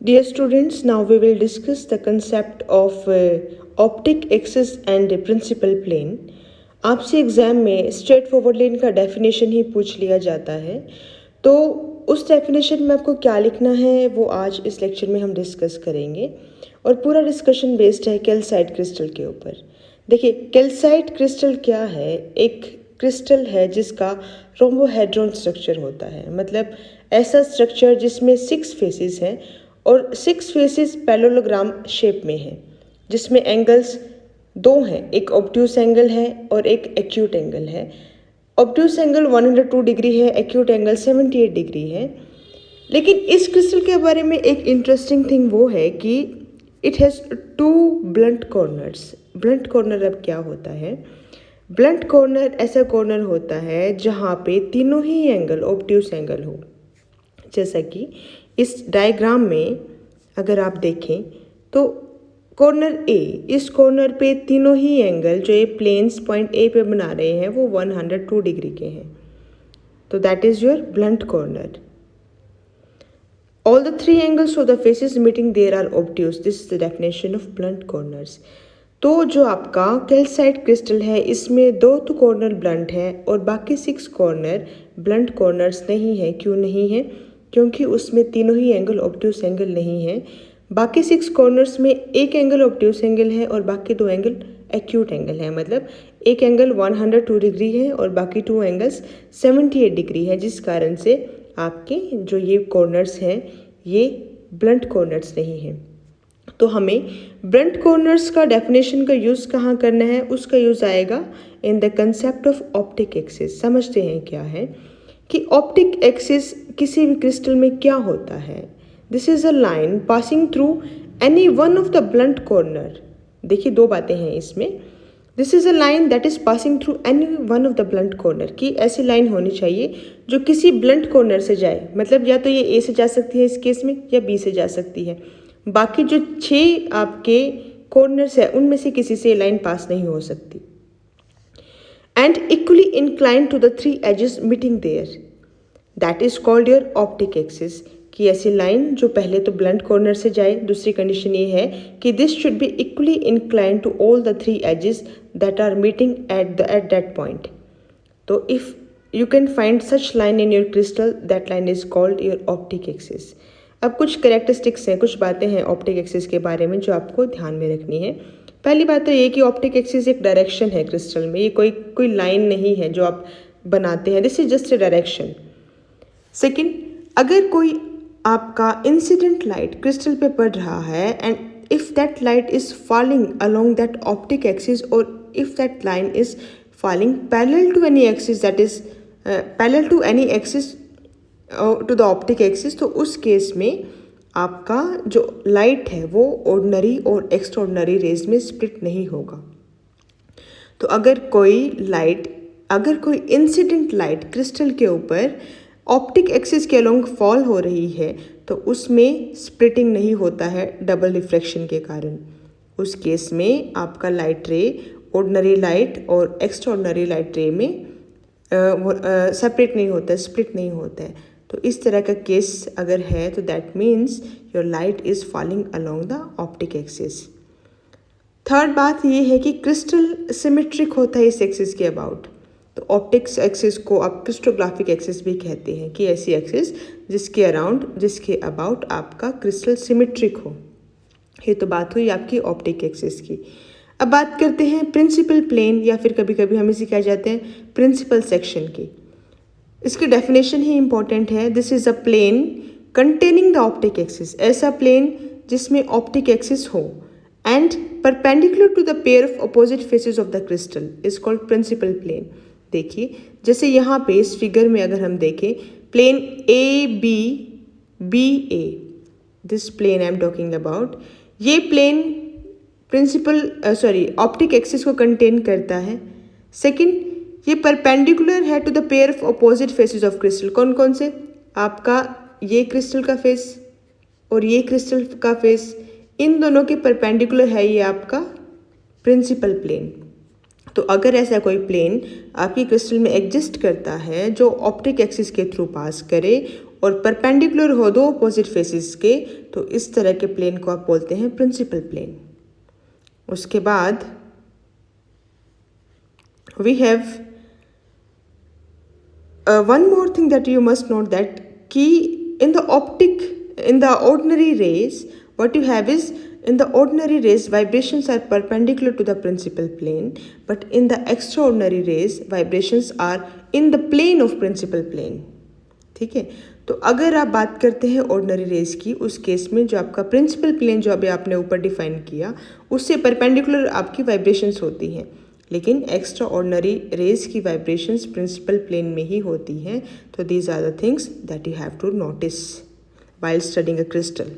Dear students, now we will discuss the concept of optic axis and principal plane. आपसे exam में straight forwardly इनका definition ही पूछ लिया जाता है, तो उस डेफिनेशन में आपको क्या लिखना है वो आज इस लेक्चर में हम डिस्कस करेंगे। और पूरा डिस्कशन बेस्ड है कैल्साइट क्रिस्टल के ऊपर। देखिए, कैल्साइट क्रिस्टल क्या है? एक क्रिस्टल है जिसका रोम्बोहेड्रॉन स्ट्रक्चर होता है, मतलब ऐसा स्ट्रक्चर जिसमें 6 फेसेस हैं और 6 फेसेस पैरेललोग्राम शेप में है, जिसमें एंगल्स 2 हैं, एक ऑब्ट्यूस एंगल है और एक एक्यूट एंगल है। ऑब्ट्यूस एंगल 102 डिग्री है, एक्यूट एंगल 78 डिग्री है। लेकिन इस क्रिस्टल के बारे में एक इंटरेस्टिंग थिंग वो है कि it has 2 blunt corners. Blunt corner अब क्या होता है? ब्लंट कॉर्नर ऐसा कॉर्नर होता है जहाँ पे तीनों ही एंगल ऑब्ट्यूस एंगल हो। जैसा कि इस डायग्राम में अगर आप देखें तो कॉर्नर ए, इस कॉर्नर पे तीनों ही एंगल जो ये प्लेन्स पॉइंट ए पे बना रहे हैं वो 102 डिग्री के हैं, तो that is your blunt corner. All the 3 angles of the faces meeting there are obtuse. This is the definition of blunt corners. तो जो आपका कैल्साइट क्रिस्टल है इसमें 2 तो कॉर्नर ब्लंट है और बाकी 6 कॉर्नर ब्लंट कॉर्नर्स नहीं है। क्यों नहीं है? क्योंकि उसमें तीनों ही एंगल ऑब्ट्यूस एंगल नहीं है। बाकी 6 कॉर्नर्स में एक एंगल ऑब्ट्यूस एंगल है और बाकी 2 एंगल एक्यूट एंगल है, मतलब एक एंगल 102 डिग्री है और बाकी 2 एंगल्स 78 डिग्री है, जिस कारण से आपके जो ये कॉर्नर्स हैं ये ब्लंट कॉर्नर्स नहीं हैं। तो हमें ब्लंट कॉर्नर्स का डेफिनेशन का यूज़ कहाँ करना है? उसका यूज़ आएगा in the concept of optic axis. समझते हैं क्या है कि ऑप्टिक एक्सिस किसी भी क्रिस्टल में क्या होता है। This is a line passing through any one of the blunt corner. देखिए, 2 बातें हैं इसमें। This is a line that is passing through any one of the blunt corner, की ऐसी लाइन होनी चाहिए जो किसी ब्लंट कॉर्नर से जाए, मतलब या तो ये ए से जा सकती है इस केस में या बी से जा सकती है। बाकी जो 6 आपके कॉर्नर्स है उनमें से किसी से लाइन पास नहीं हो सकती। And equally incline to the 3 axes meeting there, that is called your optic axis. कि ऐसी लाइन जो पहले तो ब्लंट कॉर्नर से जाए, दूसरी कंडीशन ये है कि this should be equally incline to all the 3 axes that are meeting at that point. तो if you can find such line in your crystal, that line is called your optic axis. अब कुछ characteristics हैं, कुछ बातें हैं optic axis के बारे में जो आपको ध्यान में रखनी है। पहली बात तो ये कि ऑप्टिक एक्सिस एक डायरेक्शन है क्रिस्टल में, ये कोई लाइन नहीं है जो आप बनाते हैं। This is just a direction. Second, अगर कोई आपका इंसिडेंट लाइट क्रिस्टल पे पड़ रहा है and if that light is falling along that optic axis और if that line is falling parallel to any axis, that is parallel to any axis to the optic axis, तो उस case में आपका जो लाइट है वो ordinary और extraordinary raise में स्प्लिट नहीं होगा। तो अगर कोई इंसिडेंट लाइट क्रिस्टल के ऊपर ऑप्टिक एक्सिस के अलोंग फॉल हो रही है तो उसमें स्प्लिटिंग नहीं होता है डबल रिफ्लेक्शन के कारण। उस केस में आपका लाइट रे ऑर्डिनरी लाइट और एक्स्ट्राऑर्डिनरी लाइट रे में सेपरेट नहीं होता है, स्प्लिट नहीं होता है। तो इस तरह का केस अगर है तो that means your light is falling along the optic axis. Third बात ये है कि क्रिस्टल सिमेट्रिक होता है इस एक्सिस के अबाउट। तो ऑप्टिक्स एक्सिस को आप क्रिस्टोग्राफिक एक्सिस भी कहते हैं, कि ऐसी एक्सिस जिसके अबाउट आपका क्रिस्टल सिमेट्रिक हो। ये तो बात हुई आपकी ऑप्टिक एक्सिस की। अब बात करते हैं प्रिंसिपल प्लेन, या फिर कभी कभी हम इसे कह जाते हैं प्रिंसिपल सेक्शन की। इसकी डेफिनेशन ही इंपॉर्टेंट है। This is a plane containing the optic axis, ऐसा प्लेन जिसमें ऑप्टिक एक्सिस हो and perpendicular to the pair of opposite faces of the crystal is called principal plane. देखिए, जैसे यहाँ पे इस फिगर में अगर हम देखें plane A B A, this plane I am talking about, ये प्लेन ऑप्टिक एक्सिस को कंटेन करता है। सेकंड, ये परपेंडिकुलर है to the pair of opposite faces of crystal. कौन कौन से? आपका ये क्रिस्टल का फेस और ये क्रिस्टल का फेस, इन दोनों के परपेंडिकुलर है ये आपका प्रिंसिपल प्लेन। तो अगर ऐसा कोई प्लेन आपकी क्रिस्टल में एग्जिस्ट करता है जो ऑप्टिक एक्सिस के थ्रू पास करे और परपेंडिकुलर हो दो अपोजिट फेसेस के, तो इस तरह के प्लेन को आप बोलते हैं प्रिंसिपल प्लेन। उसके बाद we have one more thing that you must note, that कि in the ordinary rays, what you have is, in the ordinary rays vibrations are perpendicular to the principal plane, but in the extraordinary rays vibrations are in the plane of principal plane। ठीक है, तो अगर आप बात करते हैं ordinary rays की, उस केस में जो आपका प्रिंसिपल प्लेन जो अभी आपने ऊपर डिफाइन किया, उससे परपेंडिकुलर आपकी वाइब्रेशंस होती हैं, लेकिन एक्स्ट्रा ऑर्डिनरी रेज की वाइब्रेशंस प्रिंसिपल प्लेन में ही होती हैं। तो these are the things that you have to notice while studying a crystal।